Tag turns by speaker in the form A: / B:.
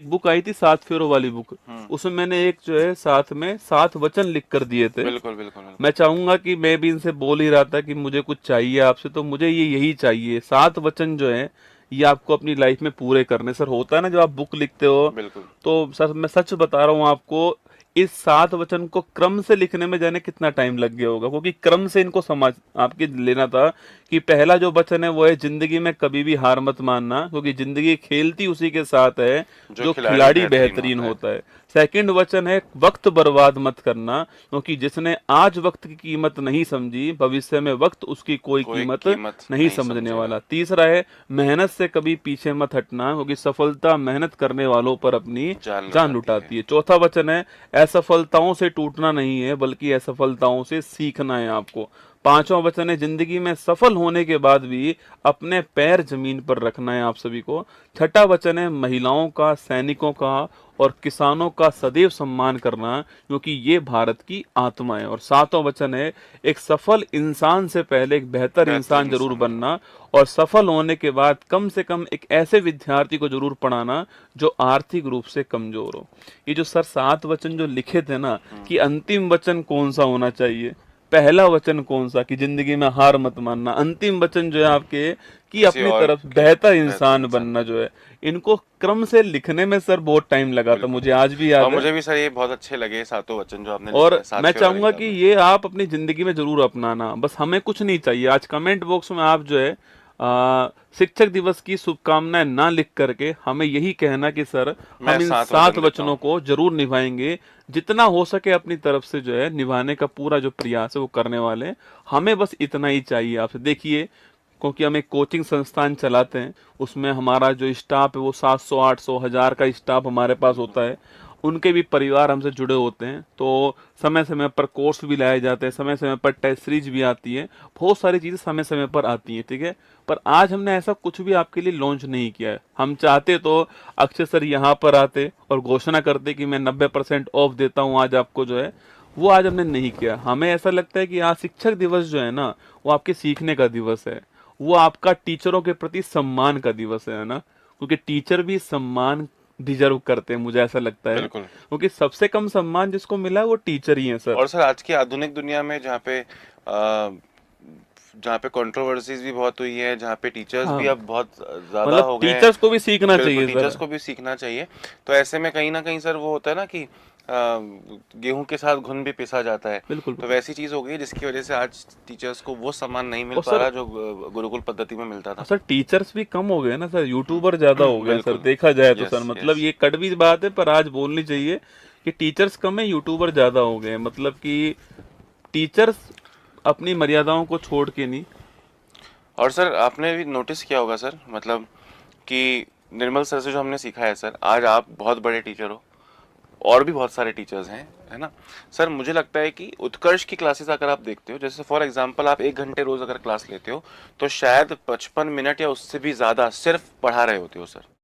A: Book आई थी 7 फेरों वाली बुक। उसमें मैंने एक जो है साथ में 7 वचन लिख कर दिए थे।
B: बिल्कुल बिल्कुल बिल्कुल।
A: मैं चाहूंगा कि मैं भी इनसे बोल ही रहा था कि मुझे कुछ चाहिए आपसे, तो मुझे ये यही चाहिए 7 वचन जो है ये आपको अपनी लाइफ में पूरे करने। सर होता है ना जब आप बुक लिखते हो,
B: बिल्कुल
A: तो सर मैं सच बता रहा हूँ आपको, इस 7 वचन को क्रम से लिखने में जाने कितना टाइम लग गया होगा, क्योंकि क्रम से इनको समझ आपके लेना था। कि पहला जो वचन है वो है जिंदगी में कभी भी हार मत मानना, क्योंकि जिंदगी खेलती उसी के साथ है
B: जो
A: जो
B: खिलाड़ी
A: खिलाड़ी
B: बेहतरीन
A: बेहतरीन
B: होता है।
A: होता है। सेकंड वचन है वक्त बर्बाद मत करना, क्योंकि जिसने आज वक्त की कीमत नहीं समझी भविष्य में वक्त उसकी कोई
B: कोई
A: कीमत
B: कीमत
A: नहीं
B: नहीं
A: समझने
B: समझेगा।
A: वाला। तीसरा है मेहनत से कभी पीछे मत हटना, क्योंकि सफलता मेहनत करने वालों पर अपनी
B: जान
A: जान
B: लुटाती है।
A: लुटाती है। चौथा वचन है असफलताओं से टूटना नहीं है बल्कि असफलताओं से सीखना है आपको। पांचवा वचन है जिंदगी में सफल होने के बाद भी अपने पैर जमीन पर रखना है आप सभी को। छठा वचन है महिलाओं का, सैनिकों का और किसानों का सदैव सम्मान करना, क्योंकि ये भारत की आत्मा है। और सातवां वचन है एक सफल इंसान से पहले एक बेहतर
B: बेहतर
A: इंसान जरूर
B: इंसान बनो।
A: बनना, और सफल होने के बाद कम से कम एक ऐसे विद्यार्थी को जरूर पढ़ाना जो आर्थिक रूप से कमजोर हो। ये जो सर 7 वचन जो लिखे थे ना, कि अंतिम वचन कौन सा होना चाहिए, पहला वचन कौन सा कि जिंदगी में हार मत मानना, अंतिम वचन जो है आपके कि
B: किसी
A: अपनी
B: और
A: तरफ
B: के
A: बेहतर
B: बेहतर
A: इंसान
B: इंसान
A: बनना,
B: बनो।
A: जो है इनको क्रम से लिखने में सर बहुत टाइम लगा था,
B: बिल्कुल।
A: मुझे आज भी
B: और
A: याद है।
B: मुझे भी सर ये बहुत अच्छे लगे सातों वचन जो आपने लिखे
A: और
B: हैं, सात
A: मैं
B: फेरों वाली
A: चाहूंगा
B: किताब
A: कि
B: में।
A: ये आप अपनी जिंदगी में जरूर अपनाना। बस हमें कुछ नहीं चाहिए, आज कमेंट बॉक्स में आप जो है शिक्षक दिवस की शुभकामनाएं ना लिख करके हमें यही कहना कि सर
B: मैं
A: हम इन
B: सात
A: 7
B: वचन देता
A: वचनों
B: हूँ।
A: को जरूर निभाएंगे, जितना हो सके अपनी तरफ से जो है निभाने का पूरा जो प्रयास है वो करने वाले हैं। हमें बस इतना ही चाहिए आपसे। देखिए, क्योंकि हम एक कोचिंग संस्थान चलाते हैं, उसमें हमारा जो स्टाफ है वो 700 800 1000 का स्टाफ हमारे पास होता है। उनके भी परिवार हमसे जुड़े होते हैं, तो समय समय पर कोर्स भी लाए जाते हैं, समय समय पर टेस्ट सीरीज भी आती है, बहुत सारी चीजें समय समय पर आती हैं, ठीक है। पर आज हमने ऐसा कुछ भी आपके लिए लॉन्च नहीं किया है। हम चाहते तो अक्षय सर यहाँ पर आते और घोषणा करते कि मैं 90% ऑफ देता हूँ आज आपको, जो है वो आज हमने नहीं किया। हमें ऐसा लगता है कि आज शिक्षक दिवस जो है ना, वो आपके सीखने का दिवस है, वो आपका टीचरों के प्रति सम्मान का दिवस है ना, क्योंकि टीचर भी सम्मान डिजर्व करते हैं, मुझे ऐसा लगता है,
B: बिल्कुल।
A: क्योंकि सबसे कम सम्मान जिसको मिला है वो टीचर ही है सर।
B: और सर आज की आधुनिक दुनिया में जहाँ पे कंट्रोवर्सीज भी बहुत हुई है, जहाँ पे टीचर्स
A: हाँ,
B: भी अब बहुत ज़्यादा
A: मतलब
B: हो गए हैं।
A: टीचर्स को भी सीखना
B: बिल्कुल,
A: चाहिए
B: टीचर्स
A: सर।
B: को भी सीखना चाहिए। तो ऐसे में कहीं ना कहीं सर वो होता है ना कि गेहूं के साथ घुन भी पिसा जाता है।
A: बिल्कुल
B: तो
A: बिल्कुल।
B: वैसी चीज़ हो गई है जिसकी वजह से आज टीचर्स को वो सम्मान नहीं मिल
A: और
B: पा
A: सर,
B: रहा जो गुरुकुल पद्धति में मिलता था।
A: सर टीचर्स भी कम हो गए ना सर, यूट्यूबर ज्यादा हो गए सर,
B: बिल्कुल।
A: देखा जाए तो सर,
B: यस
A: मतलब
B: यस।
A: ये कड़वी बात है पर आज बोलनी चाहिए कि टीचर्स कम है, यूट्यूबर ज्यादा हो गए हैं। मतलब कि टीचर्स अपनी मर्यादाओं को छोड़ के नहीं।
B: और सर आपने भी नोटिस किया होगा सर, मतलब कि निर्मल सर से जो हमने सीखा है सर, आज आप बहुत बड़े टीचर हो। और भी बहुत सारे टीचर्स हैं, है ना। सर मुझे लगता है कि उत्कर्ष की क्लासेस अगर आप देखते हो, जैसे फॉर एग्जांपल आप 1 घंटे रोज अगर क्लास लेते हो, तो शायद 55 मिनट या उससे भी ज्यादा सिर्फ पढ़ा रहे होते हो सर।